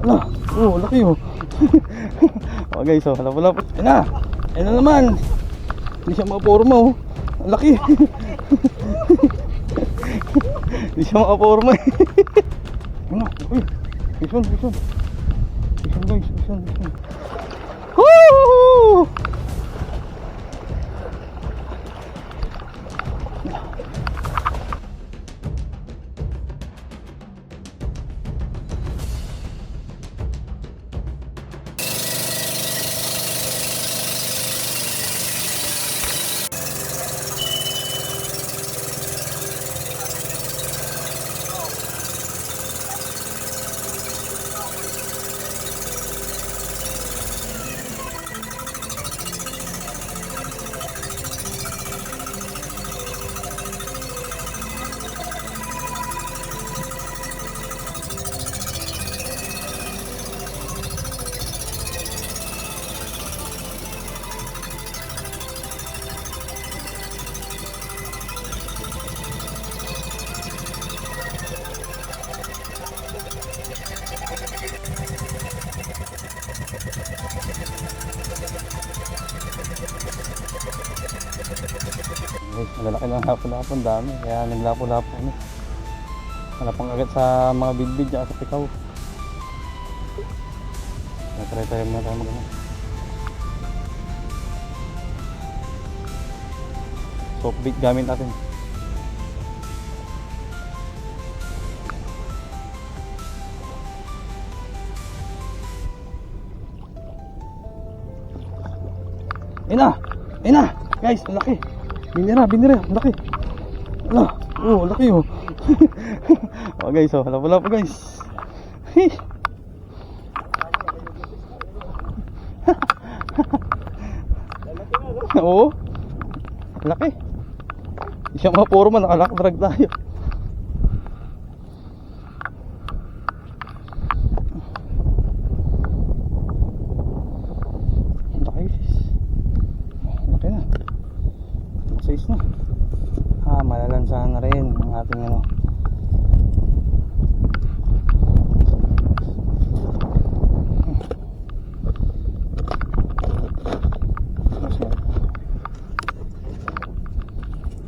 Ala, oh, laki oh. Oh guys, oh, wala. Ayun na. Ayun na naman. Hindi siya makaporma oh. Ang laki. Hindi siya makaporma eh. Ano? Uy. Ison guys. Woo! Malalaki lang hapon-hapon, dami. Kaya naglapo-lapo ano. Malapang agad sa mga bidbid at sa pikaw. Try tayo muna tayo mag-ano. Soft bait gamit natin. Ayun na! Guys, ang laki! Binira, ang laki! Ala, oh, laki oh! Oh guys, oh, wala pa guys! Oo! Laki! Hindi siya makaporma, nakalak-drag tayo. Malalansahan na rin ang ating ano.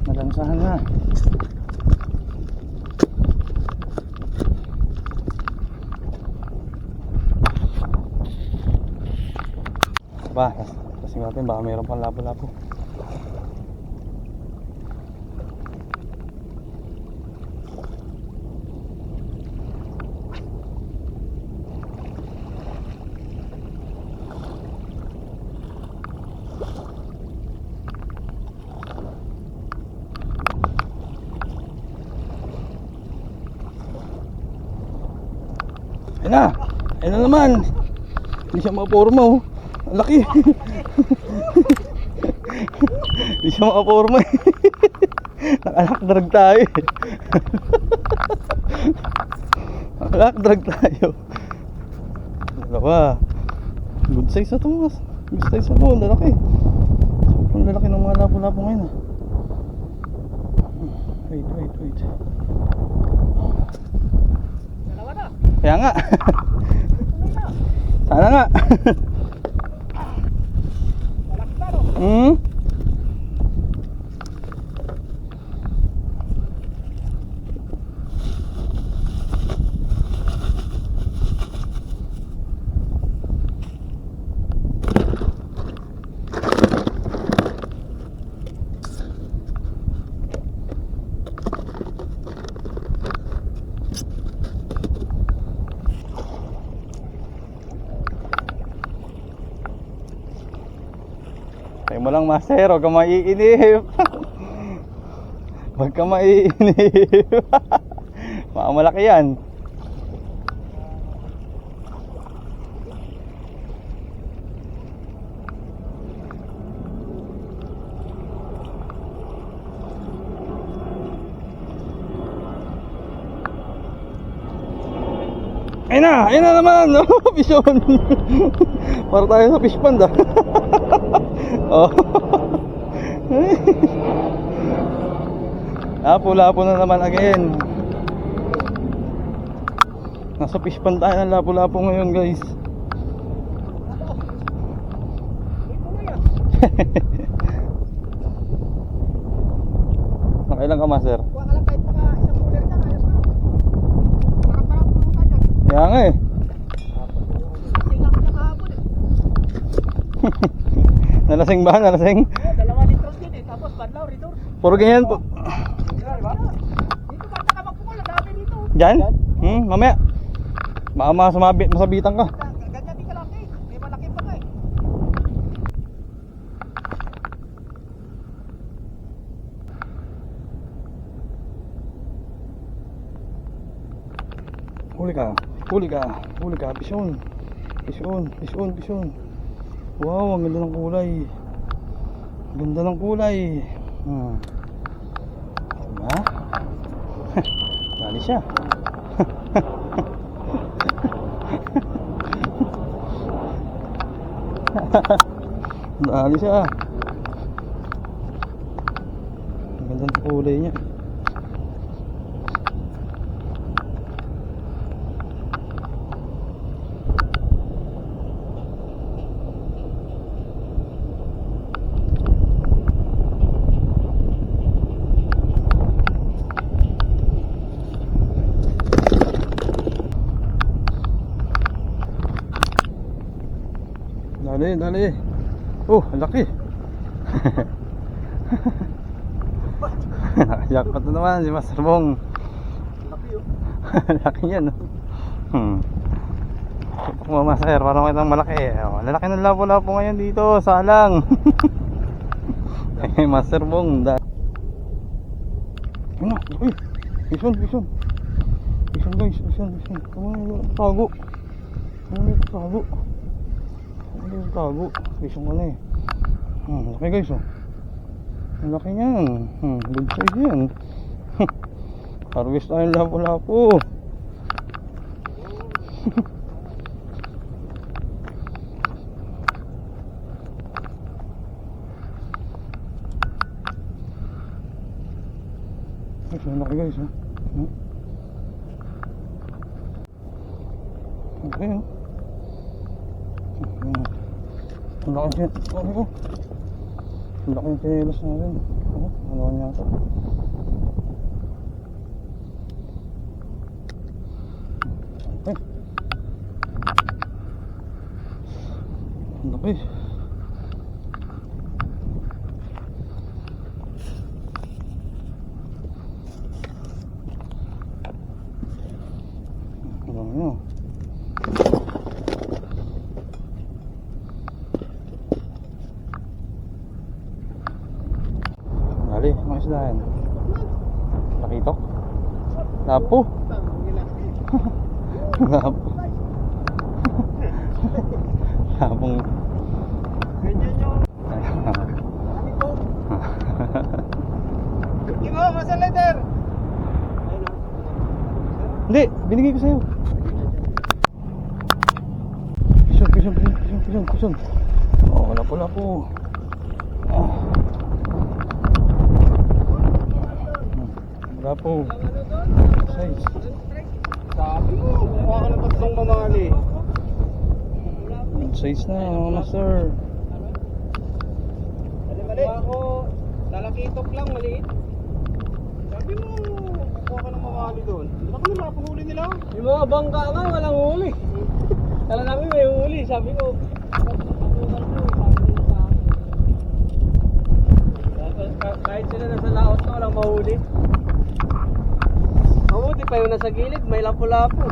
Malansahan na. Ba, kasi natin baka mayroon pang labo-labo. Ayun na naman. Hindi siya makaporma oh. Ang laki. Hindi siya makaporma eh. Nakalak-drag tayo eh. Nakalak-drag tayo. Dalawa. Good size na ito mas. Good size na ito. Ang lalaki. Ang lalaki ng mga lapo-lapo ngayon ah. Wait. Kaya nga. Sana nga. Tayo mo lang master, huwag ka maiinip. Huwag ka maiinip. Malaki yan. Ayun na naman, no? Pishon. Para tayo sa fish pond ah. Oh. Lapo-lapo na naman again. Nasa fish pond tayo ng lapu-lapu ngayon guys. Nakailang ka master? Kuha ka lang kahit mga isang cooler dyan, ayos na. Parang pulutan yan. Kaya nga eh. Tingnan ko niya kahapon eh. Nalasing ba? Nalasing? Oo, 2 litros din eh. Tapos banlaw, ridor. Puro ganyan po. Diba? Dito basta ka magpukul, ang dami dito. Diyan? Mamaya. Baka masabitan ka. Ganyan din kalaki. May malaki pa ka eh. Huli ka. Huli ka. Huli ka. Pisyon. Pisyon. Pisyon. Pisyon. Wow, ang ganda ng kulay. Ang ganda ng kulay. Diba? Dali siya. Dali siya. Ang ganda ng kulay niya. Dali, dali. Oh, ang laki. Nakajakpat na naman si Master Bong. Laki oh. Laki yan. Tutok mo Master, parang kitang malaki. Lalaki ng lapo-lapo ngayon dito, salang. Master Bong. Ano? Uy, pison, pison. Pison guys, pison, pison. Kamay, tago. Kamay, tago. Ano yung tago? Pisong ko na eh. Laki guys oh. Ang laki niyan. Good size yan. Harvest tayo lapo-lapo. Ang laki guys oh. Okay oh. Ang laki siya. Ang laki yung chinelas natin. Ano niya ito? Okay. Ang laki. Ang laki niya. Dali, mga isdahan. Lakitok? Lapo? Lapo. Lapong. Ganyan yung... Imo, masa letter? Hindi, binigay ko sa'yo. Pisyon, pisyon, pisyon, pisyon, pisyon, pisyon. Oh, lapo, lapo. Lapo. Size. Sabi mo, kuha ka ng 3 mamali. Good size na, mga master. Mali. Ako, lalakitok lang, maliit. Sabi mo, kuha ka ng mamali doon. Hindi ka naman napahuli nila. Yung mga bangka nga, walang huli. Kala namin may huli, sabi ko. Kahit sila nasa laot na, walang mahuli. Mabuti pa yung nasa gilid, may lapu-lapu.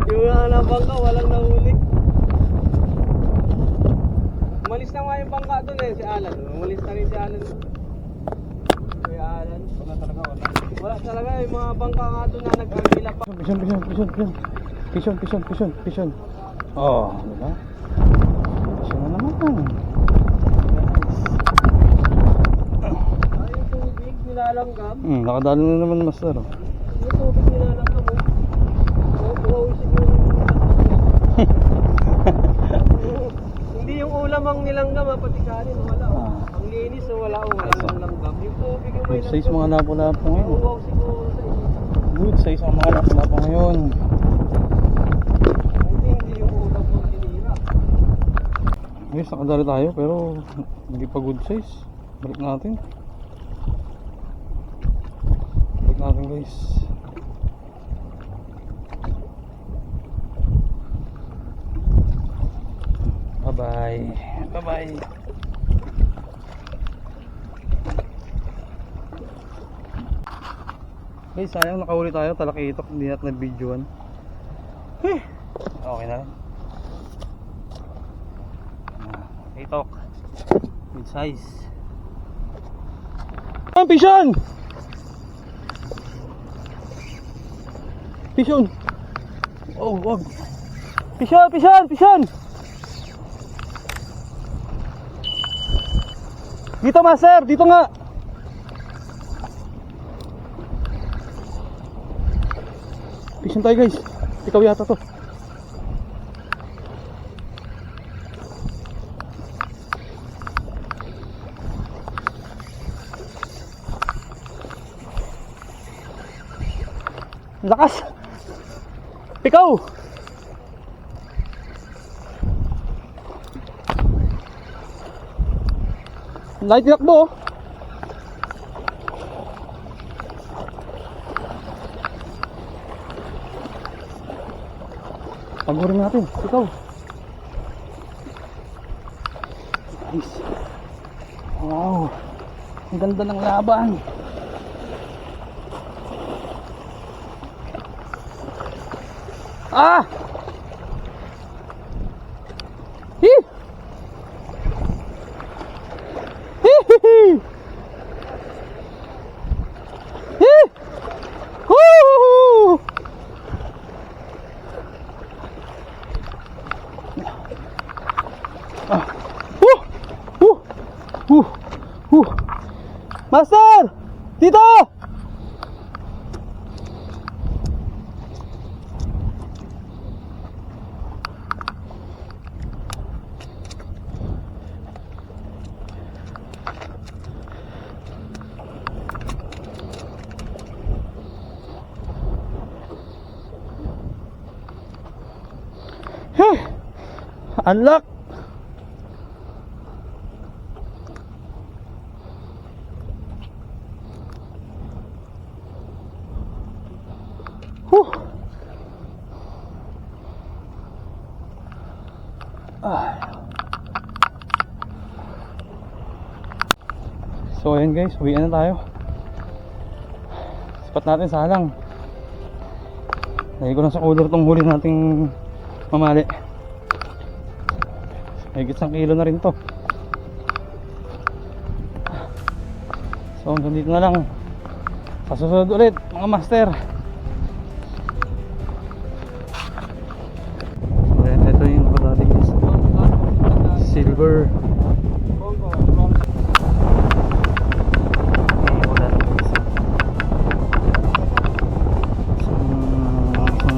Yung mga bangka, walang nahuli. Umalis na nga yung bangka doon eh, si Alan. Umalis na rin si Alan. Kuya Alan. Wala talaga, wala. Wala talaga yung mga bangka nga doon na nag-agila pa. Pisyon, pisyon, pisyon, pisyon. Pisyon, pisyon, pisyon, pisyon. Oh, diba? Pisyon na naman. Ay, yung tubig, nilalanggam. Nakadalo na naman master. Yung tubig nilalanggam mo. Buhaw siguro. Hindi yung ulam ang nilanggam ha, pati kanin wala. Ang linis wala, walang langgam. Yung tubig yung may Good size mga lapo-lapo ngayon. buhaw siguro sa inyo. Good size ang mga lapo-lapo ngayon. Guys, nakadali tayo pero hindi pa good size. Balik natin. Balik natin guys. Bye bye. Bye bye. Guys, sayang nakahuli tayo. Talakitok, hindi natin na-videoan. Okay na rin. Itok. Good size. Pisyon! Pisyon! Oh, wag. Pisyon, pisyon, pisyon! Dito master, dito nga. Pisyon tayo guys. Ikaw yata to. Lakas. Ikaw. Light tinakbo. Pagurin natin. Ikaw. Nice. Wow. Ang ganda ng laban. Ah! Hee! Hee! Hee! Woo! Ah. Master! Dito! Unlock. So ayan guys, uwian na tayo. Spot natin salang. Lagay ko lang sa cooler tong huli nating mamali. Higit 1 kilo na rin to. So hanggang dito na lang. Sa susunod ulit mga master. So ayan, ito yung nakadali guys. Silver.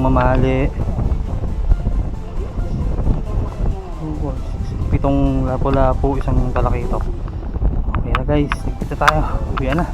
Mamali. Pitong lapo-lapo, isang talakitok. Okay na guys, nagpita tayo. Uwi na.